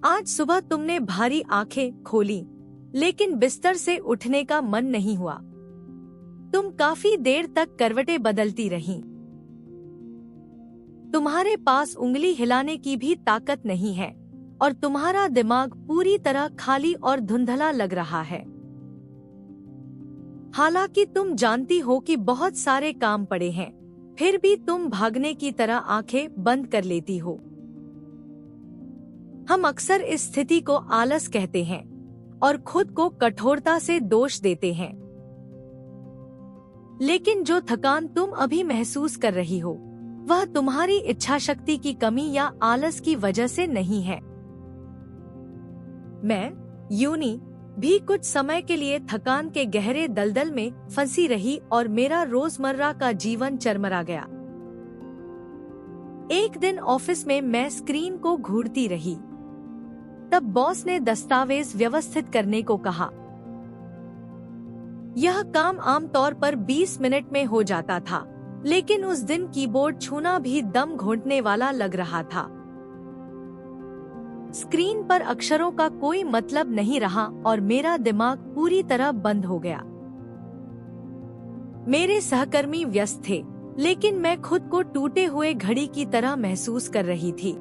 आज सुबह तुमने भारी आंखें खोली, लेकिन बिस्तर से उठने का मन नहीं हुआ। तुम काफी देर तक करवटें बदलती रहीं। तुम्हारे पास उंगली हिलाने की भी ताकत नहीं है और तुम्हारा दिमाग पूरी तरह खाली और धुंधला लग रहा है। हालांकि तुम जानती हो कि बहुत सारे काम पड़े हैं, फिर भी तुम भागने की तरह आंखें बंद कर लेती हो। हम अक्सर इस स्थिति को आलस कहते हैं और खुद को कठोरता से दोष देते हैं। लेकिन जो थकान तुम अभी महसूस कर रही हो, वह तुम्हारी इच्छा शक्ति की कमी या आलस की वजह से नहीं है। मैं, यूनी, भी कुछ समय के लिए थकान के गहरे दलदल में फंसी रही और मेरा रोजमर्रा का जीवन चरमरा गया। एक दिन ऑफिस में मैं स्क्रीन को घूरती रही। तब बॉस ने दस्तावेज व्यवस्थित करने को कहा। यह काम आमतौर पर 20 मिनट में हो जाता था, लेकिन उस दिन कीबोर्ड छूना भी दम घोंटने वाला लग रहा था। स्क्रीन पर अक्षरों का कोई मतलब नहीं रहा और मेरा दिमाग पूरी तरह बंद हो गया। मेरे सहकर्मी व्यस्त थे, लेकिन मैं खुद को टूटे हुए घड़ी की तरह महसूस कर रही थी।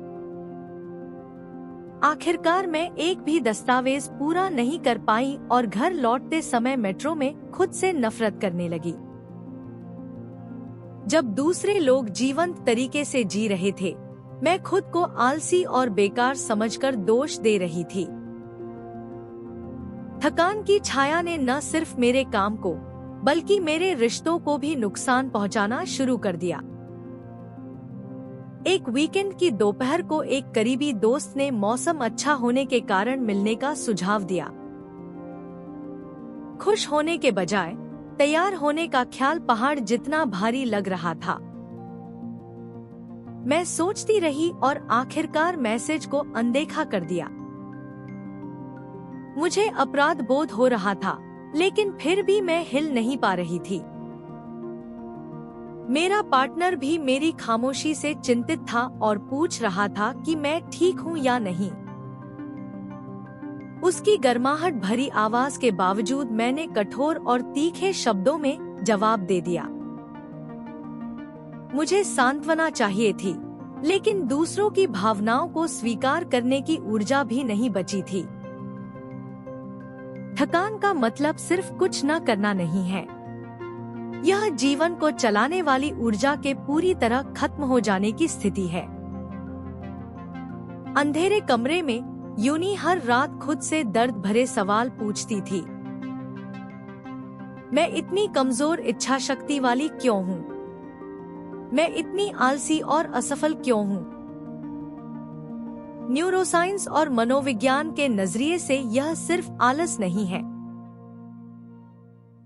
आखिरकार मैं एक भी दस्तावेज पूरा नहीं कर पाई और घर लौटते समय मेट्रो में खुद से नफरत करने लगी। जब दूसरे लोग जीवंत तरीके से जी रहे थे, मैं खुद को आलसी और बेकार समझकर दोष दे रही थी। थकान की छाया ने न सिर्फ मेरे काम को, बल्कि मेरे रिश्तों को भी नुकसान पहुंचाना शुरू कर दिया। एक वीकेंड की दोपहर को एक करीबी दोस्त ने मौसम अच्छा होने के कारण मिलने का सुझाव दिया। खुश होने के बजाय तैयार होने का ख्याल पहाड़ जितना भारी लग रहा था। मैं सोचती रही और आखिरकार मैसेज को अनदेखा कर दिया। मुझे अपराध बोध हो रहा था, लेकिन फिर भी मैं हिल नहीं पा रही थी। मेरा पार्टनर भी मेरी खामोशी से चिंतित था और पूछ रहा था कि मैं ठीक हूँ या नहीं। उसकी गर्माहट भरी आवाज के बावजूद मैंने कठोर और तीखे शब्दों में जवाब दे दिया। मुझे सांत्वना चाहिए थी, लेकिन दूसरों की भावनाओं को स्वीकार करने की ऊर्जा भी नहीं बची थी। थकान का मतलब सिर्फ कुछ न करना नहीं है। यह जीवन को चलाने वाली ऊर्जा के पूरी तरह खत्म हो जाने की स्थिति है। अंधेरे कमरे में यूनी हर रात खुद से दर्द भरे सवाल पूछती थी। मैं इतनी कमजोर इच्छा शक्ति वाली क्यों हूँ? मैं इतनी आलसी और असफल क्यों हूँ? न्यूरोसाइंस और मनोविज्ञान के नजरिए से यह सिर्फ आलस नहीं है।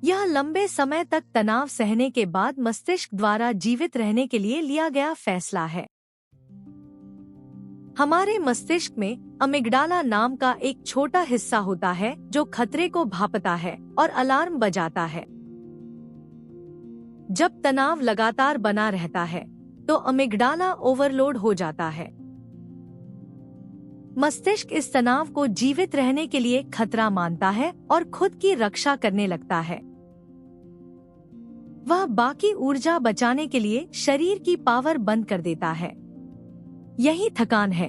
यह लंबे समय तक तनाव सहने के बाद मस्तिष्क द्वारा जीवित रहने के लिए लिया गया फैसला है। हमारे मस्तिष्क में अमिग्डाला नाम का एक छोटा हिस्सा होता है जो खतरे को भांपता है और अलार्म बजाता है। जब तनाव लगातार बना रहता है, तो अमिग्डाला ओवरलोड हो जाता है। मस्तिष्क इस तनाव को जीवित रहने के लिए खतरा मानता है और खुद की रक्षा करने लगता है। वह बाकी ऊर्जा बचाने के लिए शरीर की पावर बंद कर देता है। यही थकान है।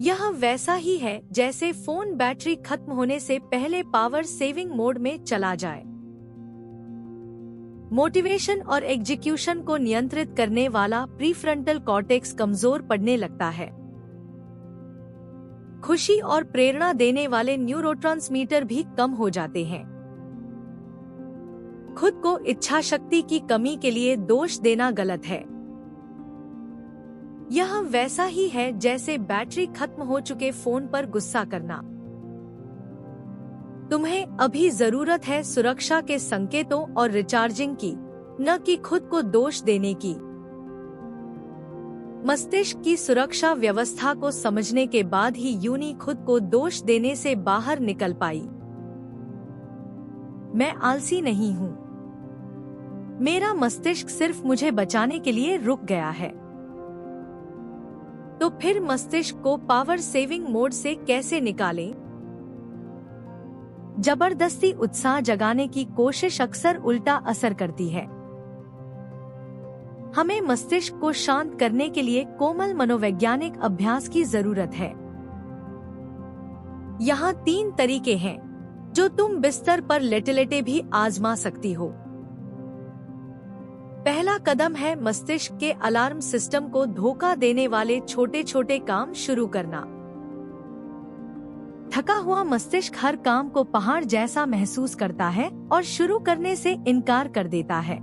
यह वैसा ही है जैसे फोन बैटरी खत्म होने से पहले पावर सेविंग मोड में चला जाए। मोटिवेशन और एग्जीक्यूशन को नियंत्रित करने वाला प्रीफ्रंटल कॉर्टेक्स कमजोर पड़ने लगता है। खुशी और प्रेरणा देने वाले न्यूरोट्रांसमीटर भी कम हो जाते हैं। खुद को इच्छा शक्ति की कमी के लिए दोष देना गलत है। यह वैसा ही है जैसे बैटरी खत्म हो चुके फोन पर गुस्सा करना। तुम्हें अभी जरूरत है सुरक्षा के संकेतों और रिचार्जिंग की, न कि खुद को दोष देने की। मस्तिष्क की सुरक्षा व्यवस्था को समझने के बाद ही यूनी खुद को दोष देने से बाहर निकल पाई। मैं आलसी नहीं हूँ। मेरा मस्तिष्क सिर्फ मुझे बचाने के लिए रुक गया है। तो फिर मस्तिष्क को पावर सेविंग मोड से कैसे निकालें? जबरदस्ती उत्साह जगाने की कोशिश अक्सर उल्टा असर करती है। हमें मस्तिष्क को शांत करने के लिए कोमल मनोवैज्ञानिक अभ्यास की जरूरत है। यहाँ 3 तरीके हैं जो तुम बिस्तर पर लेटे-लेटे भी आजमा सकती हो। पहला कदम है मस्तिष्क के अलार्म सिस्टम को धोखा देने वाले छोटे छोटे काम शुरू करना। थका हुआ मस्तिष्क हर काम को पहाड़ जैसा महसूस करता है और शुरू करने से इनकार कर देता है।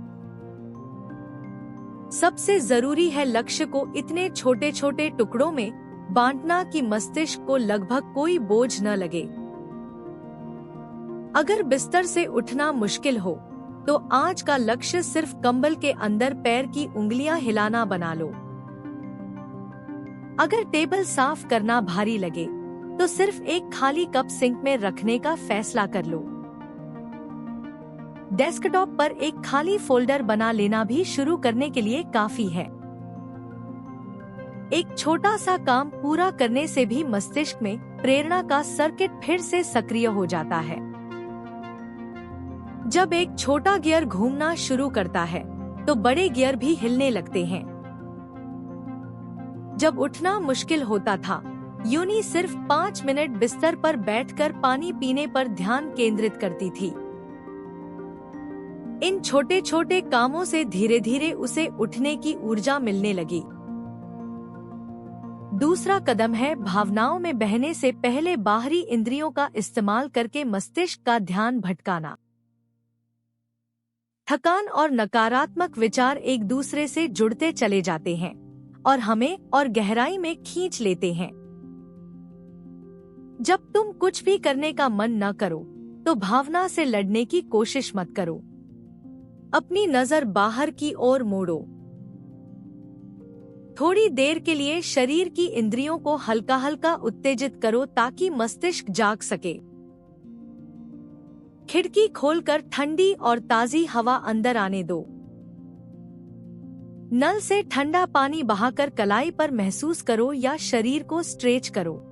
सबसे जरूरी है लक्ष्य को इतने छोटे छोटे टुकड़ों में बांटना कि मस्तिष्क को लगभग कोई बोझ न लगे। अगर बिस्तर से उठना मुश्किल हो तो आज का लक्ष्य सिर्फ कंबल के अंदर पैर की उंगलियां हिलाना बना लो। अगर टेबल साफ करना भारी लगे तो सिर्फ एक खाली कप सिंक में रखने का फैसला कर लो। डेस्कटॉप पर एक खाली फोल्डर बना लेना भी शुरू करने के लिए काफी है। एक छोटा सा काम पूरा करने से भी मस्तिष्क में प्रेरणा का सर्किट फिर से सक्रिय हो जाता है। जब एक छोटा गियर घूमना शुरू करता है तो बड़े गियर भी हिलने लगते हैं। जब उठना मुश्किल होता था, यूनी सिर्फ 5 मिनट बिस्तर पर बैठकर पानी पीने पर ध्यान केंद्रित करती थी। इन छोटे छोटे कामों से धीरे धीरे उसे उठने की ऊर्जा मिलने लगी। दूसरा कदम है भावनाओं में बहने से पहले बाहरी इंद्रियों का इस्तेमाल करके मस्तिष्क का ध्यान भटकाना। थकान और नकारात्मक विचार एक दूसरे से जुड़ते चले जाते हैं और हमें और गहराई में खींच लेते हैं। जब तुम कुछ भी करने का मन न करो तो भावना से लड़ने की कोशिश मत करो। अपनी नजर बाहर की ओर मोड़ो। थोड़ी देर के लिए शरीर की इंद्रियों को हल्का हल्का उत्तेजित करो ताकि मस्तिष्क जाग सके। खिड़की खोलकर ठंडी और ताजी हवा अंदर आने दो। नल से ठंडा पानी बहाकर कलाई पर महसूस करो या शरीर को स्ट्रेच करो।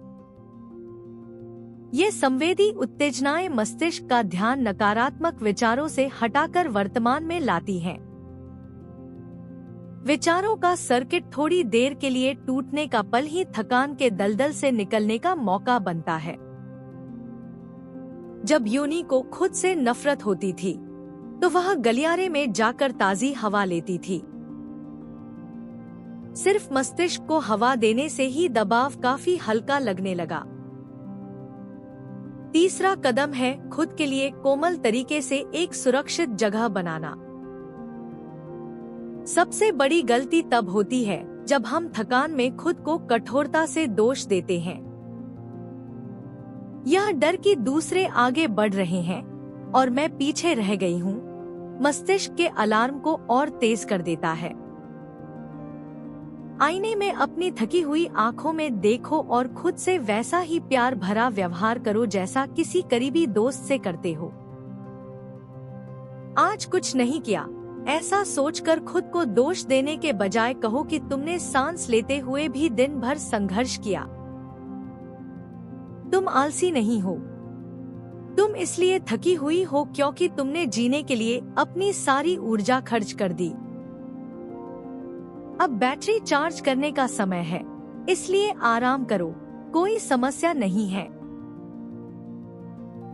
ये संवेदी उत्तेजनाएं मस्तिष्क का ध्यान नकारात्मक विचारों से हटाकर वर्तमान में लाती हैं। विचारों का सर्किट थोड़ी देर के लिए टूटने का पल ही थकान के दलदल से निकलने का मौका बनता है। जब यूनी को खुद से नफरत होती थी तो वह गलियारे में जाकर ताजी हवा लेती थी। सिर्फ मस्तिष्क को हवा देने से ही दबाव काफी हल्का लगने लगा। तीसरा कदम है खुद के लिए कोमल तरीके से एक सुरक्षित जगह बनाना। सबसे बड़ी गलती तब होती है जब हम थकान में खुद को कठोरता से दोष देते हैं। यह डर कि दूसरे आगे बढ़ रहे हैं और मैं पीछे रह गई हूँ, मस्तिष्क के अलार्म को और तेज कर देता है। आईने में अपनी थकी हुई आंखों में देखो और खुद से वैसा ही प्यार भरा व्यवहार करो जैसा किसी करीबी दोस्त से करते हो। आज कुछ नहीं किया, ऐसा सोचकर खुद को दोष देने के बजाय कहो कि तुमने सांस लेते हुए भी दिन भर संघर्ष किया। तुम आलसी नहीं हो, तुम इसलिए थकी हुई हो क्योंकि तुमने जीने के लिए अपनी सारी ऊर्जा खर्च कर दी। अब बैटरी चार्ज करने का समय है, इसलिए आराम करो, कोई समस्या नहीं है।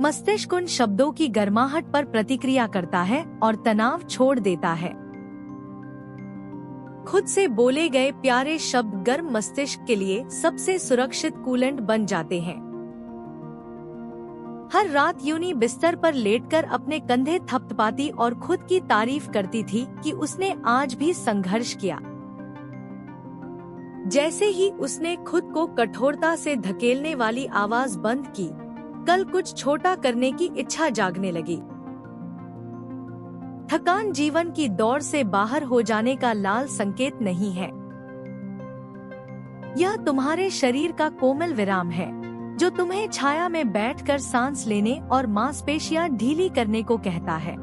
मस्तिष्क उन शब्दों की गर्माहट पर प्रतिक्रिया करता है और तनाव छोड़ देता है। खुद से बोले गए प्यारे शब्द गर्म मस्तिष्क के लिए सबसे सुरक्षित कूलेंट बन जाते हैं। हर रात यूनी बिस्तर पर लेटकर अपने कंधे थपथपाती और खुद की तारीफ करती थी कि उसने आज भी संघर्ष किया। जैसे ही उसने खुद को कठोरता से धकेलने वाली आवाज बंद की, कल कुछ छोटा करने की इच्छा जागने लगी। थकान जीवन की दौड़ से बाहर हो जाने का लाल संकेत नहीं है। यह तुम्हारे शरीर का कोमल विराम है जो तुम्हें छाया में बैठकर सांस लेने और मांसपेशियां ढीली करने को कहता है।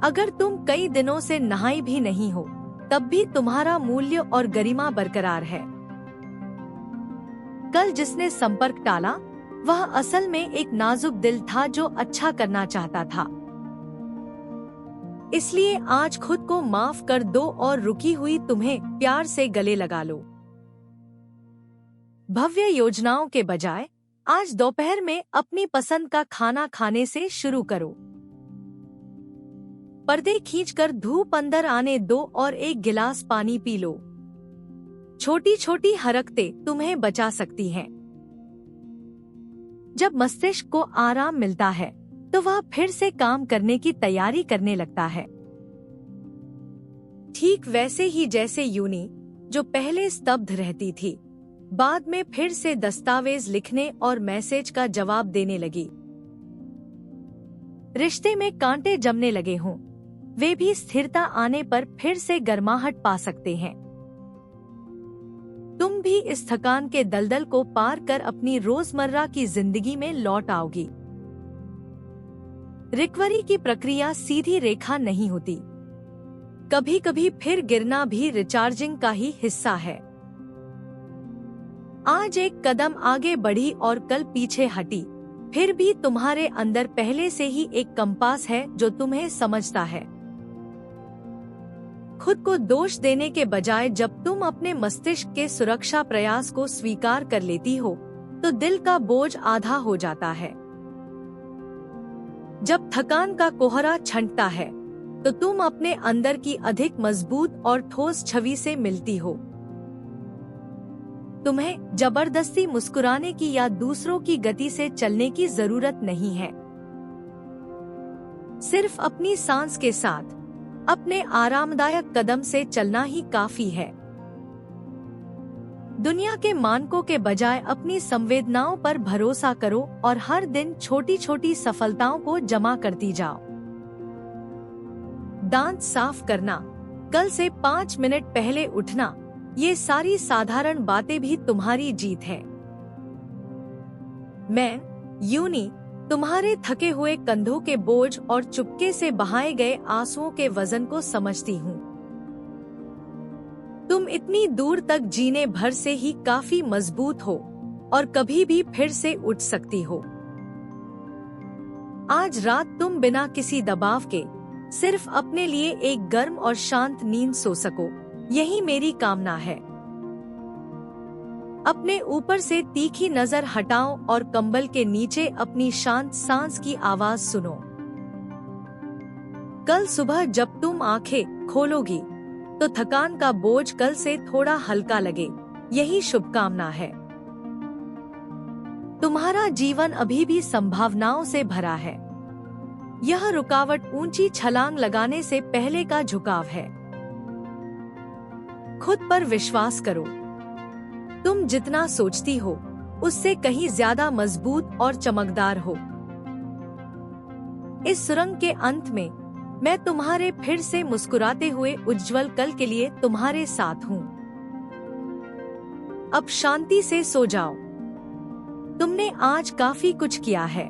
अगर तुम कई दिनों से नहाई भी नहीं हो तब भी तुम्हारा मूल्य और गरिमा बरकरार है। कल जिसने संपर्क टाला वह असल में एक नाजुक दिल था जो अच्छा करना चाहता था। इसलिए आज खुद को माफ कर दो और रुकी हुई तुम्हें प्यार से गले लगा लो। भव्य योजनाओं के बजाय आज दोपहर में अपनी पसंद का खाना खाने से शुरू करो। पर्दे खींचकर धूप अंदर आने दो और एक गिलास पानी पी लो। छोटी छोटी हरकतें तुम्हें बचा सकती हैं। जब मस्तिष्क को आराम मिलता है तो वह फिर से काम करने की तैयारी करने लगता है। ठीक वैसे ही जैसे यूनी, जो पहले स्तब्ध रहती थी, बाद में फिर से दस्तावेज लिखने और मैसेज का जवाब देने लगी। रिश्ते में कांटे जमने लगे हों, वे भी स्थिरता आने पर फिर से गर्माहट पा सकते हैं। तुम भी इस थकान के दलदल को पार कर अपनी रोजमर्रा की जिंदगी में लौट आओगी। रिकवरी की प्रक्रिया सीधी रेखा नहीं होती। कभी कभी फिर गिरना भी रिचार्जिंग का ही हिस्सा है। आज एक कदम आगे बढ़ी और कल पीछे हटी, फिर भी तुम्हारे अंदर पहले से ही एक कंपास है जो तुम्हें समझता है। खुद को दोष देने के बजाय जब तुम अपने मस्तिष्क के सुरक्षा प्रयास को स्वीकार कर लेती हो तो दिल का बोझ आधा हो जाता है। जब थकान का कोहरा छंटता है तो तुम अपने अंदर की अधिक मजबूत और ठोस छवि से मिलती हो। तुम्हें जबरदस्ती मुस्कुराने की या दूसरों की गति से चलने की जरूरत नहीं है। सिर्फ अपनी सांस के साथ अपने आरामदायक कदम से चलना ही काफी है। दुनिया के मानकों के बजाय अपनी संवेदनाओं पर भरोसा करो और हर दिन छोटी छोटी सफलताओं को जमा करती जाओ। दांत साफ करना, कल से 5 मिनट पहले उठना, ये सारी साधारण बातें भी तुम्हारी जीत है। मैं, यूनी, तुम्हारे थके हुए कंधों के बोझ और चुपके से बहाए गए आंसुओं के वजन को समझती हूँ। तुम इतनी दूर तक जीने भर से ही काफी मजबूत हो और कभी भी फिर से उठ सकती हो। आज रात तुम बिना किसी दबाव के सिर्फ अपने लिए एक गर्म और शांत नींद सो सको, यही मेरी कामना है। अपने ऊपर से तीखी नजर हटाओ और कंबल के नीचे अपनी शांत सांस की आवाज सुनो। कल सुबह जब तुम आंखें खोलोगी तो थकान का बोझ कल से थोड़ा हल्का लगे, यही शुभकामना है। तुम्हारा जीवन अभी भी संभावनाओं से भरा है। यह रुकावट ऊंची छलांग लगाने से पहले का झुकाव है। खुद पर विश्वास करो। तुम जितना सोचती हो उससे कहीं ज्यादा मजबूत और चमकदार हो। इस सुरंग के अंत में मैं तुम्हारे फिर से मुस्कुराते हुए उज्जवल कल के लिए तुम्हारे साथ हूँ। अब शांति से सो जाओ। तुमने आज काफी कुछ किया है।